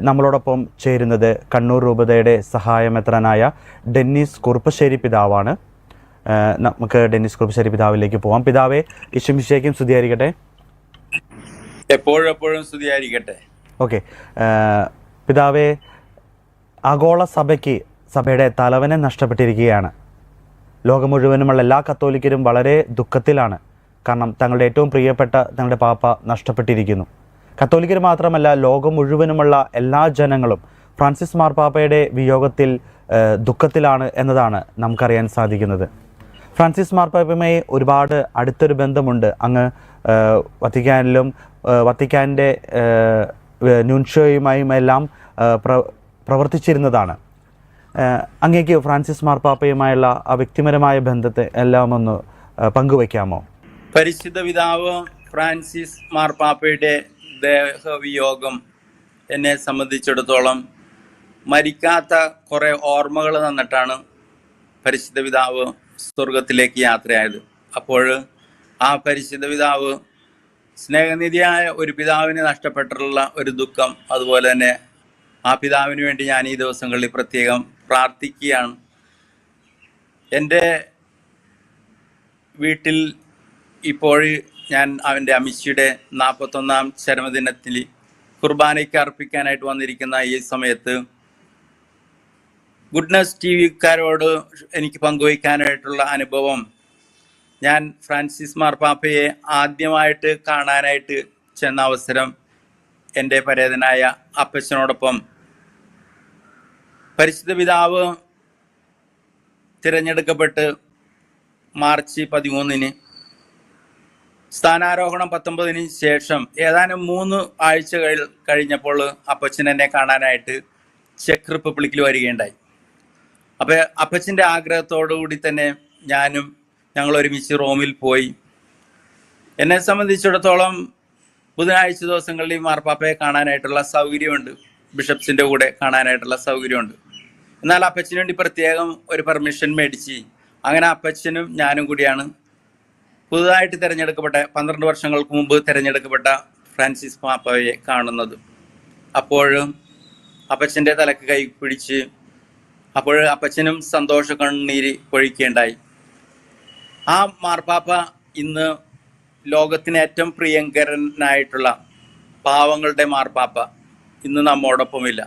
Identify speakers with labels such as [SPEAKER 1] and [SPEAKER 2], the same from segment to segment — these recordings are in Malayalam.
[SPEAKER 1] നമ്മളോടൊപ്പം ചേരുന്നത് കണ്ണൂർ രൂപതയുടെ സഹായമെത്രാനായ ഡെന്നിസ് കുറുപ്പശ്ശേരി പിതാവാണ്. നമുക്ക് ഡെന്നിസ് കുറുപ്പശ്ശേരി പിതാവിലേക്ക് പോവാം. പിതാവെ, ഈശോമിശിഹായ്ക്കും സ്തുതിയായിരിക്കട്ടെ.
[SPEAKER 2] എപ്പോഴും സ്തുതിയായിരിക്കട്ടെ.
[SPEAKER 1] ഓക്കെ പിതാവെ, ആഗോള സഭയുടെ തലവനെ നഷ്ടപ്പെട്ടിരിക്കുകയാണ്. ലോകം മുഴുവനുമുള്ള എല്ലാ കത്തോലിക്കരും വളരെ ദുഃഖത്തിലാണ്. കാരണം തങ്ങളുടെ ഏറ്റവും പ്രിയപ്പെട്ട തങ്ങളുടെ പാപ്പ നഷ്ടപ്പെട്ടിരിക്കുന്നു. കത്തോലിക്കർ മാത്രമല്ല, ലോകം മുഴുവനുമുള്ള എല്ലാ ജനങ്ങളും ഫ്രാൻസിസ് മാർപ്പാപ്പയുടെ വിയോഗത്തിൽ ദുഃഖത്തിലാണ് എന്നതാണ് നമുക്കറിയാൻ സാധിക്കുന്നത്. ഫ്രാൻസിസ് മാർപ്പാപ്പയുമായി ഒരുപാട് അടുത്തൊരു ബന്ധമുണ്ട്. അങ്ങ് വത്തിക്കാനിലും വത്തിക്കാൻ്റെ ന്യൂൻഷ്യോയുമായും എല്ലാം പ്രവർത്തിച്ചിരുന്നതാണ്. അങ്ങേക്ക് ഫ്രാൻസിസ് മാർപ്പാപ്പയുമായുള്ള ആ വ്യക്തിപരമായ ബന്ധത്തെ എല്ലാം ഒന്ന് പങ്കുവയ്ക്കാമോ?
[SPEAKER 2] പരിശുദ്ധ പിതാവ് ഫ്രാൻസിസ് മാർപ്പാപ്പയുടെ ദേഹവിയോഗം എന്നെ സംബന്ധിച്ചിടത്തോളം മരിക്കാത്ത കുറേ ഓർമ്മകൾ തന്നിട്ടാണ് പരിശുദ്ധ പിതാവ് സ്വർഗത്തിലേക്ക് യാത്രയായത്. അപ്പോൾ ആ പരിശുദ്ധ പിതാവ് സ്നേഹനിധിയായ ഒരു പിതാവിനെ നഷ്ടപ്പെട്ടിട്ടുള്ള ഒരു ദുഃഖം, അതുപോലെ തന്നെ ആ പിതാവിന് വേണ്ടി ഞാൻ ഈ ദിവസങ്ങളിൽ പ്രത്യേകം പ്രാർത്ഥിക്കുകയാണ്. എൻ്റെ വീട്ടിൽ ഇപ്പോൾ ഞാൻ അവൻ്റെ അമ്മച്ചിയുടെ 41ാം ചരമദിനത്തിൽ കുർബാനയ്ക്ക് അർപ്പിക്കാനായിട്ട് വന്നിരിക്കുന്ന ഈ സമയത്ത് ഗുഡ്നസ് ടിവിക്കാരോട് എനിക്ക് പങ്കുവയ്ക്കാനായിട്ടുള്ള അനുഭവം, ഞാൻ ഫ്രാൻസിസ് മാർപ്പാപ്പയെ ആദ്യമായിട്ട് കാണാനായിട്ട് ചെന്ന അവസരം എൻ്റെ പരേതനായ അപ്പച്ചനോടൊപ്പം പരിശുദ്ധ പിതാവ് തിരഞ്ഞെടുക്കപ്പെട്ട് മാർച്ച് 13 സ്ഥാനാരോഹണം 19 ശേഷം ഏതാനും 3 ആഴ്ചകൾ കഴിഞ്ഞപ്പോൾ അപ്പച്ചൻ എന്നെ കാണാനായിട്ട് ചെക്ക് റിപ്പബ്ലിക്കിൽ വരികയുണ്ടായി. അപ്പോൾ അപ്പച്ചൻ്റെ ആഗ്രഹത്തോടു കൂടി തന്നെ ഞങ്ങൾ ഒരുമിച്ച് റോമിൽ പോയി. എന്നെ സംബന്ധിച്ചിടത്തോളം ബുധനാഴ്ച ദിവസങ്ങളിൽ മാർപ്പാപ്പയെ കാണാനായിട്ടുള്ള സൗകര്യമുണ്ട്, ബിഷപ്സിൻ്റെ കൂടെ കാണാനായിട്ടുള്ള സൗകര്യമുണ്ട്. എന്നാൽ അപ്പച്ചന് വേണ്ടി പ്രത്യേകം ഒരു പെർമിഷൻ മേടിച്ച് അങ്ങനെ അപ്പച്ചനും ഞാനും കൂടിയാണ് പുതുതായിട്ട് തിരഞ്ഞെടുക്കപ്പെട്ട 12 വർഷങ്ങൾക്ക് മുമ്പ് തിരഞ്ഞെടുക്കപ്പെട്ട ഫ്രാൻസിസ് മാർപ്പാപ്പയെ കാണുന്നത്. അപ്പോഴും അപ്പച്ചൻ്റെ തലക്ക് കൈ പിടിച്ച് അപ്പച്ചനും സന്തോഷ കണ്ണീര് പൊഴിക്കുകയുണ്ടായി. ആ മാർപ്പാപ്പ ഇന്ന് ലോകത്തിന് ഏറ്റവും പ്രിയങ്കരനായിട്ടുള്ള പാവങ്ങളുടെ മാർപ്പാപ്പ ഇന്ന് നമ്മോടൊപ്പമില്ല.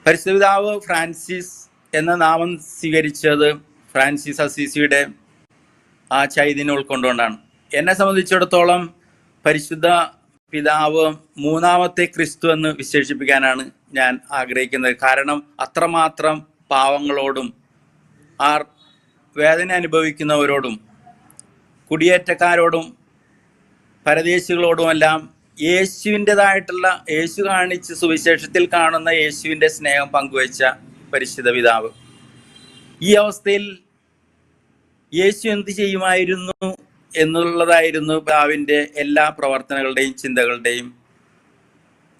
[SPEAKER 2] പരിശുദ്ധ പിതാവ് ഫ്രാൻസിസ് എന്ന നാമം സ്വീകരിച്ചത് ഫ്രാൻസിസ് അസീസിയുടെ ആ ചൈതന്യം ഉൾക്കൊണ്ടുകൊണ്ടാണ്. എന്നെ സംബന്ധിച്ചിടത്തോളം പരിശുദ്ധ പിതാവ് 3ാമത്തെ ക്രിസ്തു എന്ന് വിശേഷിപ്പിക്കാനാണ് ഞാൻ ആഗ്രഹിക്കുന്നത്. കാരണം അത്രമാത്രം പാവങ്ങളോടും വേദന അനുഭവിക്കുന്നവരോടും കുടിയേറ്റക്കാരോടും പരദേശികളോടുമെല്ലാം യേശുവിൻ്റെതായിട്ടുള്ള, യേശു കാണിച്ച് സുവിശേഷത്തിൽ കാണുന്ന യേശുവിൻ്റെ സ്നേഹം പങ്കുവച്ച പരിശുദ്ധ പിതാവ്. ഈ അവസ്ഥയിൽ യേശു എന്ത് ചെയ്യുമായിരുന്നു എന്നുള്ളതായിരുന്നു പിതാവിൻ്റെ എല്ലാ പ്രവർത്തനങ്ങളുടെയും ചിന്തകളുടെയും.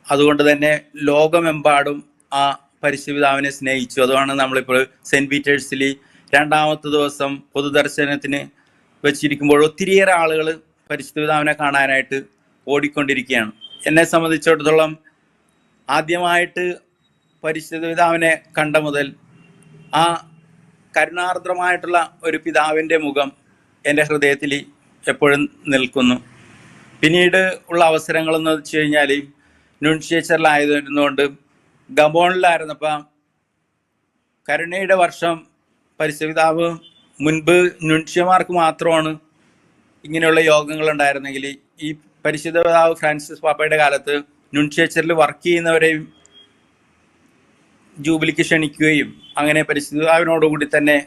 [SPEAKER 2] അതുകൊണ്ട് തന്നെ ലോകമെമ്പാടും ആ പരിശുദ്ധ പിതാവിനെ സ്നേഹിച്ചു. അതുമാണ് നമ്മളിപ്പോൾ സെൻറ്റ് പീറ്റേഴ്സിൽ 2ാമത്തെ ദിവസം പൊതുദർശനത്തിന് വെച്ചിരിക്കുമ്പോൾ ഒത്തിരിയേറെ ആളുകൾ പരിശുദ്ധ പിതാവിനെ കാണാനായിട്ട് ഓടിക്കൊണ്ടിരിക്കുകയാണ്. എന്നെ സംബന്ധിച്ചിടത്തോളം ആദ്യമായിട്ട് പരിശുദ്ധ പിതാവിനെ കണ്ട മുതൽ ആ കരുണാർദ്രമായിട്ടുള്ള ഒരു പിതാവിൻ്റെ മുഖം എൻ്റെ ഹൃദയത്തിൽ എപ്പോഴും നിൽക്കുന്നു. പിന്നീട് ഉള്ള അവസരങ്ങളെന്ന് വെച്ച് കഴിഞ്ഞാൽ ന്യൂൻഷ്യേച്ചറിലായതുകൊണ്ട് ഗബോണിലായിരുന്നപ്പോൾ കരുണയുടെ വർഷം പരിശുദ്ധ പിതാവ്, മുൻപ് ന്യൂൻഷ്യമാർക്ക് മാത്രമാണ് ഇങ്ങനെയുള്ള യോഗങ്ങൾ ഉണ്ടായിരുന്നെങ്കിൽ ഈ പരിശുദ്ധ പിതാവ് ഫ്രാൻസിസ് പാപ്പയുടെ കാലത്ത് ന്യൂൻഷ്യേച്ചറിൽ വർക്ക് ചെയ്യുന്നവരെയും ജൂബിലിക്ക് ക്ഷണിക്കുകയും അങ്ങനെ പരിശുദ്ധ പിതാവിനോടുകൂടി തന്നെ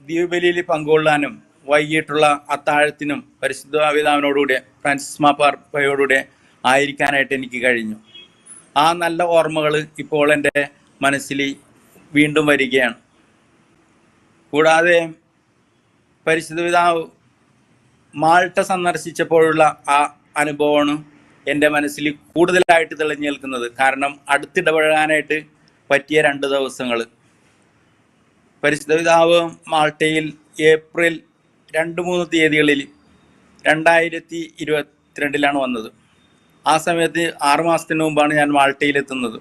[SPEAKER 2] ദീപബലിയിൽ പങ്കുകൊള്ളാനും വൈകിട്ടുള്ള അത്താഴത്തിനും പരിശുദ്ധ പിതാവിനോടുകൂടി ഫ്രാൻസിസ് മാർപ്പാപ്പയോടുകൂടി ആയിരിക്കാനായിട്ട് എനിക്ക് കഴിഞ്ഞു. ആ നല്ല ഓർമ്മകൾ ഇപ്പോൾ എൻ്റെ മനസ്സിൽ വീണ്ടും വരികയാണ്. കൂടാതെ പരിശുദ്ധ പിതാവ് മാൾട്ട സന്ദർശിച്ചപ്പോഴുള്ള ആ അനുഭവമാണ് എൻ്റെ മനസ്സിൽ കൂടുതലായിട്ട് തെളിഞ്ഞു നിൽക്കുന്നത്. കാരണം അടുത്തിടപഴകാനായിട്ട് പറ്റിയ 2 ദിവസങ്ങൾ. പരിശുദ്ധ പിതാവ് മാൾട്ടയിൽ ഏപ്രിൽ 2-3 തീയതികളിൽ 2022 വന്നത്. ആ സമയത്ത് 6 മാസത്തിന് മുമ്പാണ് ഞാൻ മാൾട്ടയിലെത്തുന്നത്.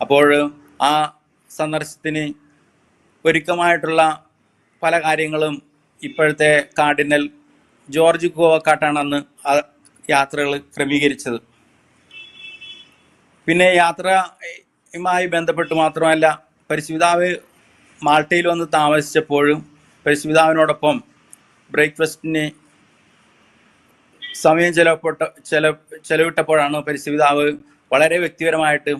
[SPEAKER 2] അപ്പോൾ ആ സന്ദർശനത്തിന് ഒരുക്കമായിട്ടുള്ള പല കാര്യങ്ങളും ഇപ്പോഴത്തെ കാർഡിനൽ ജോർജ് ഗോവക്കാട്ടാണ് അന്ന് ആ യാത്രകൾ ക്രമീകരിച്ചത്. പിന്നെ യാത്രയുമായി ബന്ധപ്പെട്ട് മാത്രമല്ല, പരിശുദ്ധാവ് മാൾട്ടയിൽ വന്ന് താമസിച്ചപ്പോഴും പരിശുദ്ധാവിനോടൊപ്പം ബ്രേക്ക്ഫാസ്റ്റിന് സമയം ചെലവിട്ടപ്പോഴാണ് പരിശുദ്ധാവ് വളരെ വ്യക്തിപരമായിട്ട്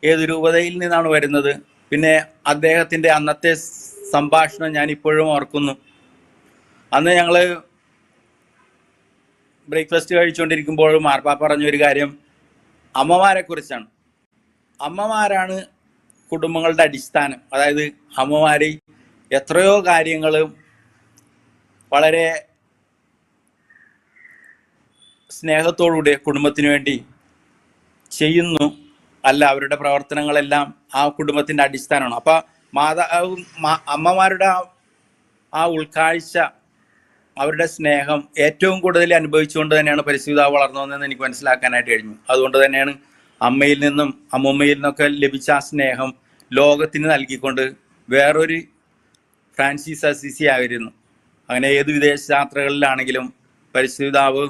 [SPEAKER 2] ഏത് രൂപതയിൽ നിന്നാണ് വരുന്നത്, പിന്നെ അദ്ദേഹത്തിൻ്റെ അന്നത്തെ സംഭാഷണം ഞാൻ ഇപ്പോഴും ഓർക്കുന്നു. അന്ന് ഞങ്ങൾ ബ്രേക്ക്ഫാസ്റ്റ് കഴിച്ചുകൊണ്ടിരിക്കുമ്പോൾ മാർപ്പാപ്പ പറഞ്ഞൊരു കാര്യം അമ്മമാരെക്കുറിച്ചാണ്. അമ്മമാരാണ് കുടുംബങ്ങളുടെ അടിസ്ഥാനം. അതായത് അമ്മമാർ എത്രയോ കാര്യങ്ങൾ വളരെ സ്നേഹത്തോടുകൂടി കുടുംബത്തിന് വേണ്ടി ചെയ്യുന്നു. അല്ല, അവരുടെ പ്രവർത്തനങ്ങളെല്ലാം ആ കുടുംബത്തിൻ്റെ അടിസ്ഥാനമാണ്. അപ്പം അമ്മമാരുടെ ആ ഉൾക്കാഴ്ച, അവരുടെ സ്നേഹം ഏറ്റവും കൂടുതൽ അനുഭവിച്ചുകൊണ്ട് തന്നെയാണ് പരിശുദ്ധാവ് വളർന്നതെന്ന് എനിക്ക് മനസ്സിലാക്കാനായിട്ട് കഴിഞ്ഞു. അതുകൊണ്ട് തന്നെയാണ് അമ്മയിൽ നിന്നും അമ്മൂമ്മയിൽ നിന്നൊക്കെ ലഭിച്ച ആ സ്നേഹം ലോകത്തിന് നൽകിക്കൊണ്ട് വേറൊരു ഫ്രാൻസിസ് അസീസി ആയിരുന്നു. അങ്ങനെ ഏത് വിദേശ യാത്രകളിലാണെങ്കിലും പരിശുദ്ധാവ്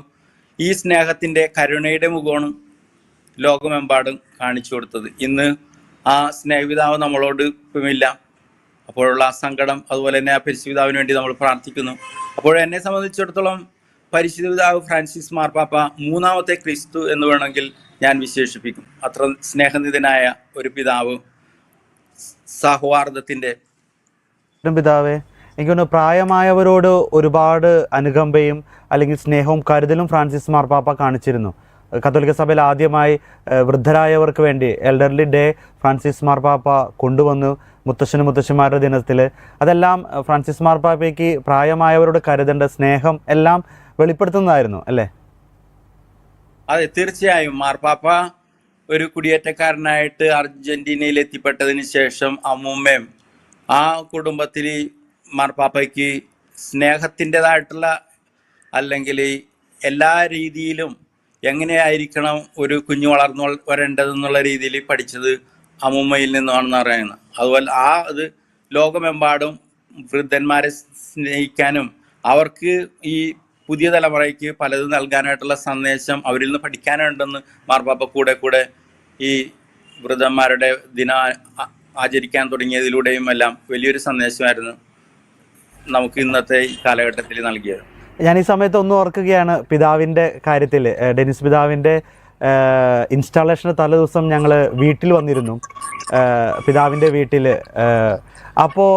[SPEAKER 2] ഈ സ്നേഹത്തിൻ്റെ കരുണയുടെ മുഖമാണ് ലോകമെമ്പാടും കാണിച്ചു കൊടുത്തത്. ഇന്ന് ആ സ്നേഹപിതാവ് നമ്മളോട് ഇപ്പമില്ല. അപ്പോഴുള്ള ആ സങ്കടം, അതുപോലെ തന്നെ ആ പരിശുദ്ധാവിന് വേണ്ടി നമ്മൾ പ്രാർത്ഥിക്കുന്നു. അപ്പോൾ എന്നെ സംബന്ധിച്ചിടത്തോളം പരിശുദ്ധാവ് ഫ്രാൻസിസ് മാർപ്പാപ്പ മൂന്നാമത്തെ ക്രിസ്തു എന്ന് വേണമെങ്കിൽ ഞാൻ വിശേഷിപ്പിക്കും. അത്ര സ്നേഹനിധനായ ഒരു പിതാവ്, സൗഹാർദ്ദത്തിൻ്റെ
[SPEAKER 1] പിതാവേ. എനിക്ക് തോന്നുന്നു പ്രായമായവരോട് ഒരുപാട് അനുകമ്പയും അല്ലെങ്കിൽ സ്നേഹവും കരുതലും ഫ്രാൻസിസ് മാർപ്പാപ്പ കാണിച്ചിരുന്നു. കത്തോലിക്ക സഭയിൽ ആദ്യമായി വൃദ്ധരായവർക്ക് വേണ്ടി എൽഡർലി ഡേ ഫ്രാൻസിസ് മാർപ്പാപ്പ കൊണ്ടുവന്നു മുത്തശ്ശന്മാരുടെ ദിനത്തിൽ. അതെല്ലാം ഫ്രാൻസിസ് മാർപ്പാപ്പയ്ക്ക് പ്രായമായവരോട് കരുതേണ്ട സ്നേഹം എല്ലാം വെളിപ്പെടുത്തുന്നതായിരുന്നു അല്ലേ?
[SPEAKER 2] അതെ, തീർച്ചയായും. മാർപ്പാപ്പ ഒരു കുടിയേറ്റക്കാരനായിട്ട് അർജന്റീനയിൽ എത്തിപ്പെട്ടതിന് ശേഷം അമ്മൂമ്മയും ആ കുടുംബത്തിൽ മാർപ്പാപ്പയ്ക്ക് സ്നേഹത്തിൻ്റെതായിട്ടുള്ള അല്ലെങ്കിൽ എല്ലാ രീതിയിലും എങ്ങനെയായിരിക്കണം ഒരു കുഞ്ഞു വളർന്നു വരേണ്ടതെന്നുള്ള രീതിയിൽ പഠിച്ചത് അമ്മൂമ്മയിൽ നിന്നാണെന്ന് പറയുന്നത്. അതുപോലെ അത് ലോകമെമ്പാടും വൃദ്ധന്മാരെ സ്നേഹിക്കാനും അവർക്ക് ഈ പുതിയ തലമുറയ്ക്ക് പലതും നൽകാനായിട്ടുള്ള സന്ദേശം അവരിൽ നിന്ന് പഠിക്കാനുണ്ടെന്ന് മാർപ്പാപ്പ കൂടെ ഈ വൃദ്ധന്മാരുടെ ദിനം ആചരിക്കാൻ തുടങ്ങിയതിലൂടെയും എല്ലാം വലിയൊരു സന്ദേശമായിരുന്നു നമുക്ക് ഇന്നത്തെ ഈ കാലഘട്ടത്തിൽ നൽകിയത്.
[SPEAKER 1] ഞാൻ ഈ സമയത്ത് ഒന്ന് ഓർക്കുകയാണ് പിതാവിൻ്റെ കാര്യത്തിൽ. ഡെനിസ് പിതാവിൻ്റെ ഇൻസ്റ്റാളേഷൻ്റെ തലേ ദിവസം ഞങ്ങൾ വീട്ടിൽ വന്നിരുന്നു, പിതാവിൻ്റെ വീട്ടിൽ. അപ്പോൾ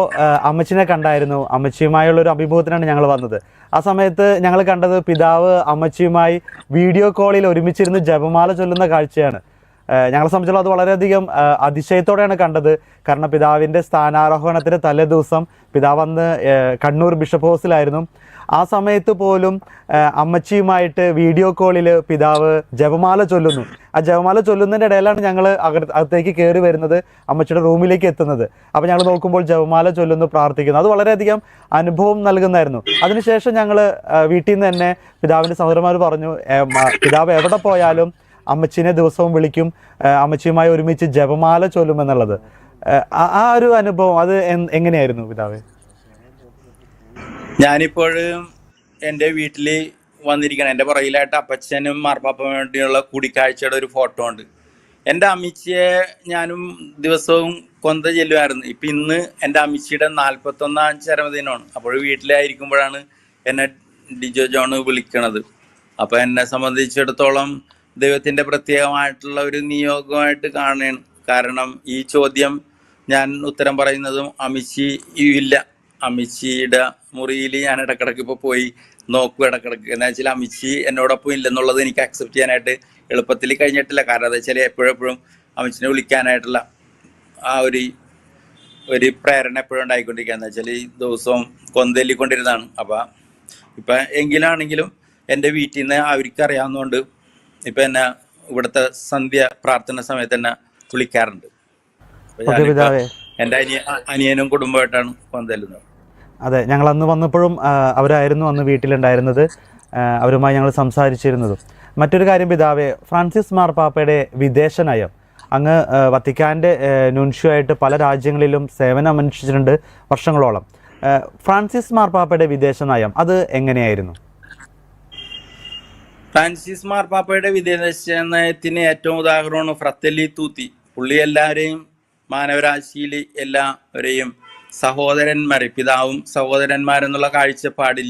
[SPEAKER 1] അമ്മച്ചിനെ കണ്ടായിരുന്നു. അമ്മച്ചിയുമായുള്ളൊരു അഭിമുഖത്തിനാണ് ഞങ്ങൾ വന്നത്. ആ സമയത്ത് ഞങ്ങൾ കണ്ടത് പിതാവ് അമ്മച്ചിയുമായി വീഡിയോ കോളിൽ ഒരുമിച്ചിരുന്ന് ജപമാല ചൊല്ലുന്ന കാഴ്ചയാണ്. ഞങ്ങളെ സംബന്ധിച്ചുള്ള അത് വളരെയധികം അതിശയത്തോടെയാണ് കണ്ടത്. കാരണം പിതാവിൻ്റെ സ്ഥാനാരോഹണത്തിന് തലേ ദിവസം പിതാവ് അന്ന് കണ്ണൂർ ബിഷപ്പ് ഹൗസിലായിരുന്നു. ആ സമയത്ത് പോലും അമ്മച്ചിയുമായിട്ട് വീഡിയോ കോളിൽ പിതാവ് ജപമാല ചൊല്ലുന്നു. ആ ജപമാല ചൊല്ലുന്നതിൻ്റെ ഇടയിലാണ് ഞങ്ങൾ അകത്തേക്ക് കയറി വരുന്നത്, അമ്മച്ചിയുടെ റൂമിലേക്ക് എത്തുന്നത്. അപ്പോൾ ഞങ്ങൾ നോക്കുമ്പോൾ ജപമാല ചൊല്ലുന്നു, പ്രാർത്ഥിക്കുന്നു. അത് വളരെയധികം അനുഭവം നൽകുന്നതായിരുന്നു. അതിനുശേഷം ഞങ്ങൾ വീട്ടിൽ നിന്ന് തന്നെ പിതാവിൻ്റെ സഹോദരന്മാർ പറഞ്ഞു, പിതാവ് എവിടെ പോയാലും അമ്മച്ചിനെ ദിവസവും വിളിക്കും, അമ്മച്ചിയുമായി ഒരുമിച്ച് ജപമാല ചൊല്ലുമെന്നുള്ളത്. ആ ഒരു അനുഭവം അത് എങ്ങനെയായിരുന്നു പിതാവേ?
[SPEAKER 2] ഞാനിപ്പോഴും എൻ്റെ വീട്ടിൽ വന്നിരിക്കണം. എൻ്റെ പുറകിലായിട്ട് അപ്പച്ചനും മാർപ്പാപ്പ വേണ്ടിയുള്ള കൂടിക്കാഴ്ചയുടെ ഒരു ഫോട്ടോ ഉണ്ട്. എൻ്റെ അമ്മച്ചിയെ ഞാനും ദിവസവും കൊന്ത ചെല്ലുമായിരുന്നു. ഇപ്പം ഇന്ന് എൻ്റെ അമ്മച്ചിയുടെ 41ാം ചരമദിനമാണ്. അപ്പോൾ വീട്ടിലായിരിക്കുമ്പോഴാണ് എന്നെ ഡിജോ ജോൺ വിളിക്കണത്. അപ്പോൾ എന്നെ സംബന്ധിച്ചിടത്തോളം ദൈവത്തിൻ്റെ പ്രത്യേകമായിട്ടുള്ള ഒരു നിയോഗമായിട്ട് കാണുകയാണ്. കാരണം ഈ ചോദ്യം ഞാൻ ഉത്തരം പറയുന്നതും അമ്മച്ചി ഇല്ല. അമ്മച്ചിയുടെ മുറിയിൽ ഞാൻ ഇടക്കിടക്ക് ഇപ്പോൾ പോയി നോക്കും ഇടക്കിടക്ക്. എന്താ വെച്ചാൽ അമ്മച്ചി എന്നോടൊപ്പം ഇല്ലെന്നുള്ളത് എനിക്ക് അക്സെപ്റ്റ് ചെയ്യാനായിട്ട് എളുപ്പത്തിൽ കഴിഞ്ഞിട്ടില്ല. കാരണം എന്താ വെച്ചാൽ എപ്പോഴും അമ്മച്ചിനെ വിളിക്കാനായിട്ടുള്ള ആ ഒരു പ്രേരണ എപ്പോഴും ഉണ്ടായിക്കൊണ്ടിരിക്കുക. എന്താ വെച്ചാൽ ഈ ദിവസവും കൊന്തല്ലിക്കൊണ്ടിരുന്നതാണ്. അപ്പം ഇപ്പം എങ്കിലാണെങ്കിലും എൻ്റെ വീട്ടിൽ നിന്ന് അവർക്ക് അറിയാവുന്നതുകൊണ്ട് ഇപ്പം എന്നെ ഇവിടുത്തെ സന്ധ്യ പ്രാർത്ഥന സമയത്ത് തന്നെ വിളിക്കാറുണ്ട്. എൻ്റെ അനിയനും കുടുംബമായിട്ടാണ് കൊന്തല്ലുന്നത്.
[SPEAKER 1] അതെ, ഞങ്ങൾ അന്ന് വന്നപ്പോഴും അവരായിരുന്നു അന്ന് വീട്ടിലുണ്ടായിരുന്നത്. അവരുമായി ഞങ്ങൾ സംസാരിച്ചിരുന്നതും. മറ്റൊരു കാര്യം പിതാവേ, ഫ്രാൻസിസ് മാർപ്പാപ്പയുടെ വിദേശ നയം, അങ്ങ് വത്തിക്കാൻ്റെ നുൻഷ്യോ ആയിട്ട് പല രാജ്യങ്ങളിലും സേവനം അനുഷ്ഠിച്ചിട്ടുണ്ട് വർഷങ്ങളോളം. ഫ്രാൻസിസ് മാർപ്പാപ്പയുടെ വിദേശ നയം അത് എങ്ങനെയായിരുന്നു?
[SPEAKER 2] ഫ്രാൻസിസ് മാർപ്പാപ്പയുടെ വിദേശ നയത്തിന് ഏറ്റവും ഉദാഹരണമാണ് ഫ്രatelli tutti. പുള്ളി എല്ലാവരെയും, മാനവരാശിയിൽ എല്ലാവരെയും സഹോദരന്മാരെ, പിതാവും സഹോദരന്മാരെന്നുള്ള കാഴ്ചപ്പാടിൽ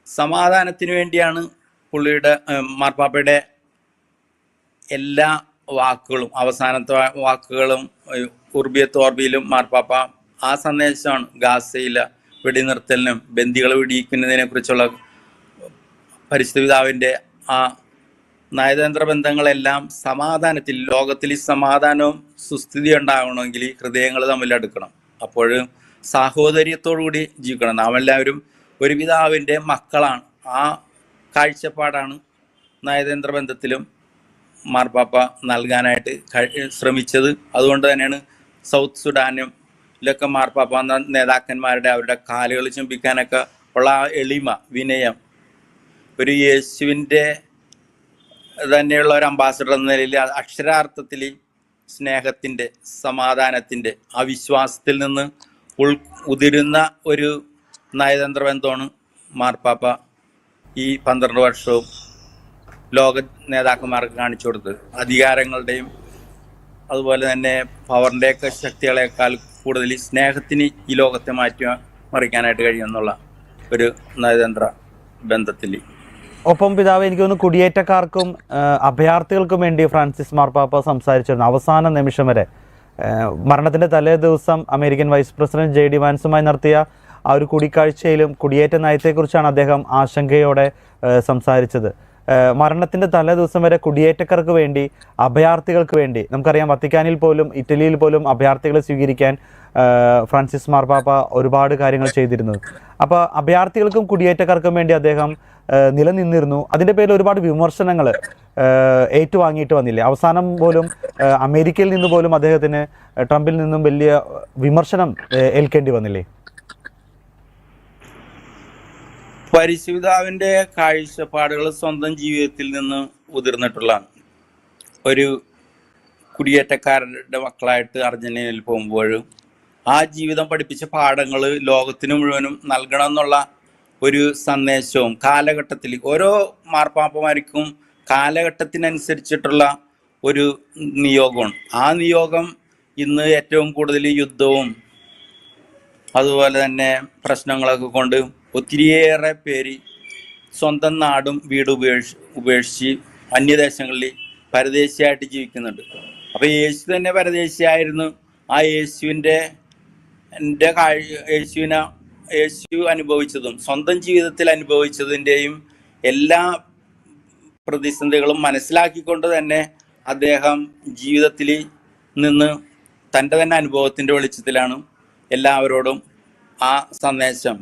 [SPEAKER 2] സമാധാനത്തിന് വേണ്ടിയാണ് പുള്ളിയുടെ മാർപ്പാപ്പയുടെ എല്ലാ വാക്കുകളും, അവസാനത്തെ വാക്കുകളും ഉർബിയത്ത് ഓർബിയിലും മാർപ്പാപ്പ ആ സന്ദേശമാണ്. ഗാസയിലെ വെടിനിർത്തലിനും ബന്ദികളെ വെടിയിക്കുന്നതിനെ കുറിച്ചുള്ള പരിശുദ്ധ പിതാവിൻ്റെ ആ നയതന്ത്ര ബന്ധങ്ങളെല്ലാം സമാധാനത്തിൽ, ലോകത്തിൽ സമാധാനവും സുസ്ഥിതി ഉണ്ടാകണമെങ്കിൽ ഹൃദയങ്ങൾ തമ്മിലെടുക്കണം. അപ്പോൾ സാഹോദര്യത്തോടുകൂടി ജീവിക്കണം. നാം എല്ലാവരും ഒരു പിതാവിൻ്റെ മക്കളാണ്. ആ കാഴ്ചപ്പാടാണ് നയതന്ത്ര ബന്ധത്തിലും മാർപ്പാപ്പ നൽകാനായിട്ട് ശ്രമിച്ചത്. അതുകൊണ്ട് തന്നെയാണ് സൗത്ത് സുഡാനിലൊക്കെ മാർപ്പാപ്പ നേതാക്കന്മാരുടെ അവരുടെ കാലുകൾ ചുംബിക്കാനൊക്കെ ഉള്ള ആ എളിമ, വിനയം, ഒരു യേശുവിൻ്റെ തന്നെയുള്ള ഒരു അംബാസഡർ എന്ന നിലയിൽ അക്ഷരാർത്ഥത്തിൽ സ്നേഹത്തിൻ്റെ, സമാധാനത്തിൻ്റെ, ആ വിശ്വാസത്തിൽ നിന്ന് ഉതിരുന്ന ഒരു നയതന്ത്ര ബന്ധമാണ് മാർപ്പാപ്പ ഈ 12 വർഷവും ലോക നേതാക്കന്മാർക്ക് കാണിച്ചു കൊടുത്തത്. അധികാരങ്ങളുടെയും അതുപോലെ തന്നെ പവറിൻ്റെയൊക്കെ ശക്തികളെക്കാൾ കൂടുതൽ സ്നേഹത്തിന് ഈ ലോകത്തെ മറിക്കാനായിട്ട് കഴിയുമെന്നുള്ള ഒരു നയതന്ത്ര ബന്ധത്തിൽ.
[SPEAKER 1] ഒപ്പം പിതാവ്, എനിക്ക് തോന്നുന്നു കുടിയേറ്റക്കാർക്കും അഭയാർത്ഥികൾക്കും വേണ്ടി ഫ്രാൻസിസ് മാർപ്പാപ്പ സംസാരിച്ചിരുന്നു അവസാന നിമിഷം വരെ. മരണത്തിൻ്റെ തലേ ദിവസം അമേരിക്കൻ വൈസ് പ്രസിഡന്റ് JD വാൻസുമായി നടത്തിയ ആ ഒരു കൂടിക്കാഴ്ചയിലും കുടിയേറ്റ നയത്തെക്കുറിച്ചാണ് അദ്ദേഹം ആശങ്കയോടെ സംസാരിച്ചത്. മരണത്തിൻ്റെ തലേ ദിവസം വരെ കുടിയേറ്റക്കാർക്ക് വേണ്ടി, അഭയാർത്ഥികൾക്ക് വേണ്ടി, നമുക്കറിയാം വത്തിക്കാനിൽ പോലും ഇറ്റലിയിൽ പോലും അഭയാർത്ഥികളെ സ്വീകരിക്കാൻ ഫ്രാൻസിസ് മാർപ്പാപ്പ ഒരുപാട് കാര്യങ്ങൾ ചെയ്തിരുന്നു. അപ്പോൾ അഭയാർത്ഥികൾക്കും കുടിയേറ്റക്കാർക്കും വേണ്ടി അദ്ദേഹം നിലനിന്നിരുന്നു. അതിൻ്റെ പേരിൽ ഒരുപാട് വിമർശനങ്ങൾ ഏറ്റുവാങ്ങിയിട്ട് വന്നില്ലേ? അവസാനം പോലും അമേരിക്കയിൽ നിന്ന് പോലും അദ്ദേഹത്തിന് ട്രംപിൽ നിന്നും വലിയ വിമർശനം ഏൽക്കേണ്ടി വന്നില്ലേ?
[SPEAKER 2] പരിശുദ്ധാവിൻ്റെ കാഴ്ചപ്പാടുകൾ സ്വന്തം ജീവിതത്തിൽ നിന്ന് ഉതിർന്നിട്ടുള്ളതാണ്. ഒരു കുടിയേറ്റക്കാരുടെ മക്കളായിട്ട് അർജന്റീനയിൽ പോകുമ്പോഴും ആ ജീവിതം പഠിപ്പിച്ച പാഠങ്ങൾ ലോകത്തിന് മുഴുവനും നൽകണം എന്നുള്ള ഒരു സന്ദേശവും കാലഘട്ടത്തിൽ ഓരോ മാർപ്പാപ്പമാർക്കും കാലഘട്ടത്തിനനുസരിച്ചിട്ടുള്ള ഒരു നിയോഗമാണ്. ആ നിയോഗം ഇന്ന് ഏറ്റവും കൂടുതൽ യുദ്ധവും അതുപോലെ തന്നെ പ്രശ്നങ്ങളൊക്കെ കൊണ്ട് ഒത്തിരിയേറെ പേര് സ്വന്തം നാടും വീടും ഉപേക്ഷിച്ച് അന്യദേശങ്ങളിൽ പരദേശിയായിട്ട് ജീവിക്കുന്നുണ്ട്. അപ്പോൾ യേശു തന്നെ പരദേശിയായിരുന്നു. ആ യേശു അനുഭവിച്ചതും സ്വന്തം ജീവിതത്തിൽ അനുഭവിച്ചതിൻ്റെയും എല്ലാ പ്രതിസന്ധികളും മനസ്സിലാക്കിക്കൊണ്ട് തന്നെ അദ്ദേഹം ജീവിതത്തിൽ നിന്ന് തൻ്റെ തന്നെ അനുഭവത്തിൻ്റെ വെളിച്ചത്തിലാണ് എല്ലാവരോടും ആ സന്ദേശം,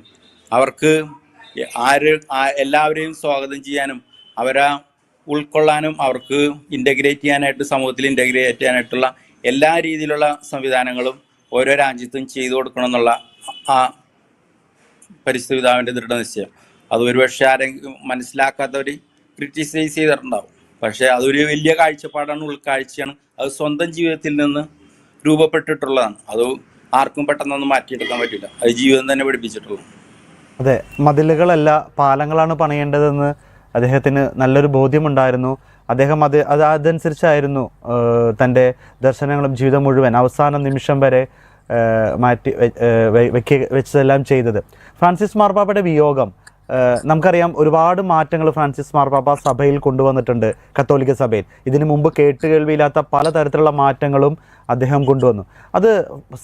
[SPEAKER 2] അവർക്ക് എല്ലാവരെയും സ്വാഗതം ചെയ്യാനും അവരെ ഉൾക്കൊള്ളാനും അവർക്ക് ഇൻ്റഗ്രേറ്റ് ചെയ്യാനായിട്ട്, സമൂഹത്തിൽ ഇൻ്റഗ്രേറ്റ് ചെയ്യാനായിട്ടുള്ള എല്ലാ രീതിയിലുള്ള സംവിധാനങ്ങളും ഓരോ രാജ്യത്തും ചെയ്തു കൊടുക്കണം എന്നുള്ള ആ പരിസ്ഥിതി പിതാവിൻ്റെ ദൃഢനിശ്ചയം. അത് ഒരുപക്ഷെ ആരെങ്കിലും മനസ്സിലാക്കാത്തവർ ക്രിറ്റിസൈസ് ചെയ്തിട്ടുണ്ടാവും. പക്ഷേ അതൊരു വലിയ കാഴ്ചപ്പാടാണ്, ഉൾക്കാഴ്ചയാണ്. അത് സ്വന്തം ജീവിതത്തിൽ നിന്ന് രൂപപ്പെട്ടിട്ടുള്ളതാണ്. അത് ആർക്കും പെട്ടെന്നൊന്നും മാറ്റിയെടുക്കാൻ പറ്റില്ല. അത് ജീവിതം തന്നെ പഠിപ്പിച്ചിട്ടുള്ളത്.
[SPEAKER 1] അതെ, മതിലുകളല്ല പാലങ്ങളാണ് പണിയേണ്ടതെന്ന് അദ്ദേഹത്തിന് നല്ലൊരു ബോധ്യമുണ്ടായിരുന്നു. അദ്ദേഹം അതനുസരിച്ചായിരുന്നു തൻ്റെ ദർശനങ്ങളും ജീവിതം മുഴുവൻ അവസാന നിമിഷം വരെ വെച്ചതെല്ലാം ചെയ്തത്. ഫ്രാൻസിസ് മാർപ്പാപ്പയുടെ വിയോഗം, നമുക്കറിയാം ഒരുപാട് മാറ്റങ്ങൾ ഫ്രാൻസിസ് മാർപ്പാപ്പ സഭയിൽ കൊണ്ടുവന്നിട്ടുണ്ട്. കത്തോലിക്ക സഭയിൽ ഇതിനു മുമ്പ് കേട്ടുകേൾവിയില്ലാത്ത പലതരത്തിലുള്ള മാറ്റങ്ങളും അദ്ദേഹം കൊണ്ടുവന്നു. അത്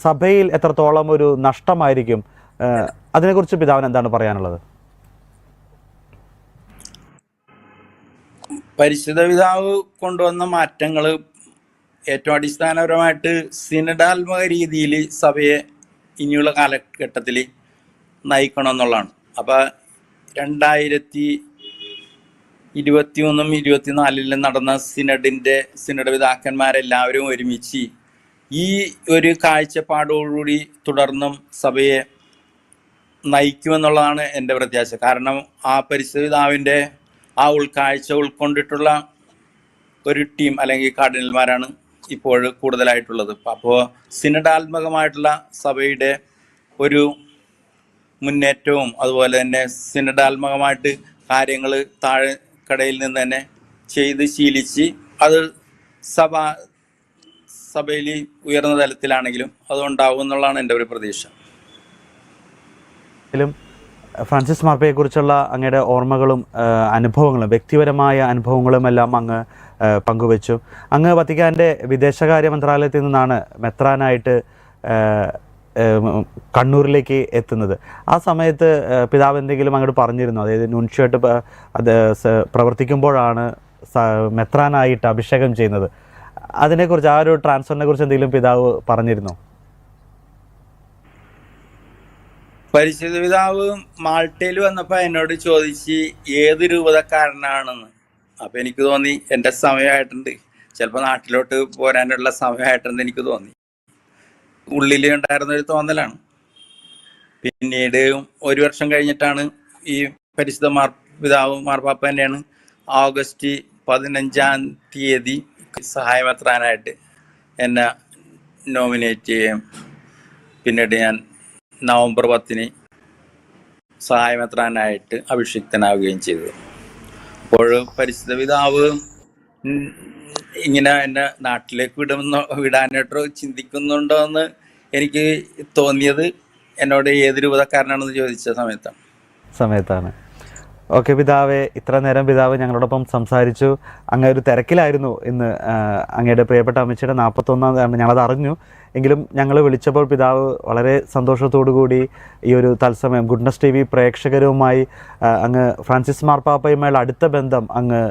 [SPEAKER 1] സഭയിൽ എത്രത്തോളം ഒരു നഷ്ടമായിരിക്കും? അതിനെക്കുറിച്ച് പിതാവിന് എന്താണ് പറയാനുള്ളത്?
[SPEAKER 2] പരിശുദ്ധ പിതാവ് കൊണ്ടുവന്ന മാറ്റങ്ങൾ ഏറ്റവും അടിസ്ഥാനപരമായിട്ട് സിനഡാത്മക രീതിയിൽ സഭയെ ഇനിയുള്ള കാലഘട്ടത്തിൽ നയിക്കണം എന്നുള്ളതാണ്. അപ്പോൾ 2023-24 നടന്ന സിനഡ് പിതാക്കന്മാരെല്ലാവരും ഒരുമിച്ച് ഈ ഒരു കാഴ്ചപ്പാടോടുകൂടി തുടർന്നും സഭയെ നയിക്കുമെന്നുള്ളതാണ് എൻ്റെ പ്രത്യാശ. കാരണം ആ പരിശുദ്ധ പിതാവിൻ്റെ ആ ഉൾക്കാഴ്ച ഉൾക്കൊണ്ടിട്ടുള്ള ഒരു ടീം അല്ലെങ്കിൽ കാർഡിനൽമാരാണ് ഇപ്പോൾ കൂടുതലായിട്ടുള്ളത്. അപ്പോൾ സിനഡാത്മകമായിട്ടുള്ള സഭയുടെ ഒരു മുന്നേറ്റവും അതുപോലെ തന്നെ സിനഡാത്മകമായിട്ട് കാര്യങ്ങൾ താഴെക്കടയിൽ നിന്ന് തന്നെ ചെയ്ത് ശീലിച്ച് അത് സഭയിൽ ഉയർന്ന തലത്തിലാണെങ്കിലും അതുണ്ടാവും എന്നുള്ളതാണ് എൻ്റെ ഒരു പ്രതീക്ഷ.
[SPEAKER 1] ഫ്രാൻസിസ് മാർപ്പയെക്കുറിച്ചുള്ള അങ്ങയുടെ ഓർമ്മകളും അനുഭവങ്ങളും വ്യക്തിപരമായ അനുഭവങ്ങളും എല്ലാം അങ്ങ് പങ്കുവച്ചു. അങ്ങ് വത്തിക്കാൻ്റെ വിദേശകാര്യ മന്ത്രാലയത്തിൽ നിന്നാണ് മെത്രാനായിട്ട് കണ്ണൂരിലേക്ക് എത്തുന്നത്. ആ സമയത്ത് പിതാവ് എന്തെങ്കിലും അങ്ങോട്ട് പറഞ്ഞിരുന്നു? അതായത് നുൻഷ്യായിട്ട് അത് പ്രവർത്തിക്കുമ്പോഴാണ് മെത്രാനായിട്ട് അഭിഷേകം ചെയ്യുന്നത്. അതിനെക്കുറിച്ച്, ആ ഒരു ട്രാൻസ്ഫറിനെ കുറിച്ച് എന്തെങ്കിലും പിതാവ് പറഞ്ഞിരുന്നോ?
[SPEAKER 2] പരിശുദ്ധ പിതാവ് മാൾട്ടയിൽ വന്നപ്പോൾ എന്നോട് ചോദിച്ച് ഏത് രൂപതക്കാരനാണെന്ന്. അപ്പം എനിക്ക് തോന്നി എൻ്റെ സമയമായിട്ടുണ്ട്, ചിലപ്പോൾ നാട്ടിലോട്ട് പോരാനുള്ള സമയമായിട്ടുണ്ട് എനിക്ക് തോന്നി. ഉള്ളിൽ ഉണ്ടായിരുന്നൊരു തോന്നലാണ്. പിന്നീട് 1 വർഷം കഴിഞ്ഞിട്ടാണ് ഈ പരിശുദ്ധ പിതാവ് മാർപ്പാപ്പ തന്നെയാണ് ഓഗസ്റ്റ് 15-ാം തീയതി സഹായമെത്രാനായിട്ട് എന്നെ നോമിനേറ്റ് ചെയ്യുകയും പിന്നീട് ഞാൻ നവംബർ 10-ന് സഹായമെത്രാനായിട്ട് അഭിഷിക്തനാവുകയും ചെയ്തു. അപ്പോൾ പരിശുദ്ധ പിതാവ് ഇങ്ങനെ എന്നെ നാട്ടിലേക്ക് വിടാനായിട്ടോ ചിന്തിക്കുന്നുണ്ടോ എന്ന് എനിക്ക് തോന്നിയത് എന്നോട് ഏത് രൂപതക്കാരനാണെന്ന് ചോദിച്ച സമയത്താണ്.
[SPEAKER 1] ഓക്കെ പിതാവേ, ഇത്ര നേരം പിതാവ് ഞങ്ങളോടൊപ്പം സംസാരിച്ചു. അങ്ങ് ഒരു തിരക്കിലായിരുന്നു ഇന്ന്. അങ്ങയുടെ പ്രിയപ്പെട്ട അമ്മച്ചിയുടെ 41-ാം ഞങ്ങളത് അറിഞ്ഞു. എങ്കിലും ഞങ്ങൾ വിളിച്ചപ്പോൾ പിതാവ് വളരെ സന്തോഷത്തോടു കൂടി ഈ ഒരു തത്സമയം ഗുഡ്നസ് TV പ്രേക്ഷകരുമായി അങ്ങ് ഫ്രാൻസിസ് മാർപ്പാപ്പയുമായുള്ള അടുത്ത ബന്ധം അങ്ങ്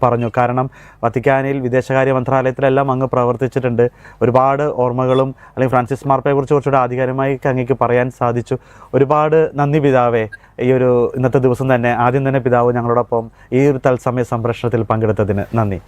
[SPEAKER 1] പറഞ്ഞു. കാരണം വത്തിക്കാനിൽ വിദേശകാര്യ മന്ത്രാലയത്തിലെല്ലാം അങ്ങ് പ്രവർത്തിച്ചിട്ടുണ്ട്. ഒരുപാട് ഓർമ്മകളും അല്ലെങ്കിൽ ഫ്രാൻസിസ് മാർപ്പാപ്പയെക്കുറിച്ച് കുറച്ചുകൂടെ ആധികാരികമായി അങ്ങേക്ക് പറയാൻ സാധിച്ചു. ഒരുപാട് നന്ദി പിതാവേ. ഈ ഒരു ഇന്നത്തെ ദിവസം തന്നെ ആദ്യം തന്നെ പിതാവ് ഞങ്ങളോടൊപ്പം ഈ ഒരു തത്സമയ സംപ്രേഷണത്തിൽ പങ്കെടുത്തതിന് നന്ദി.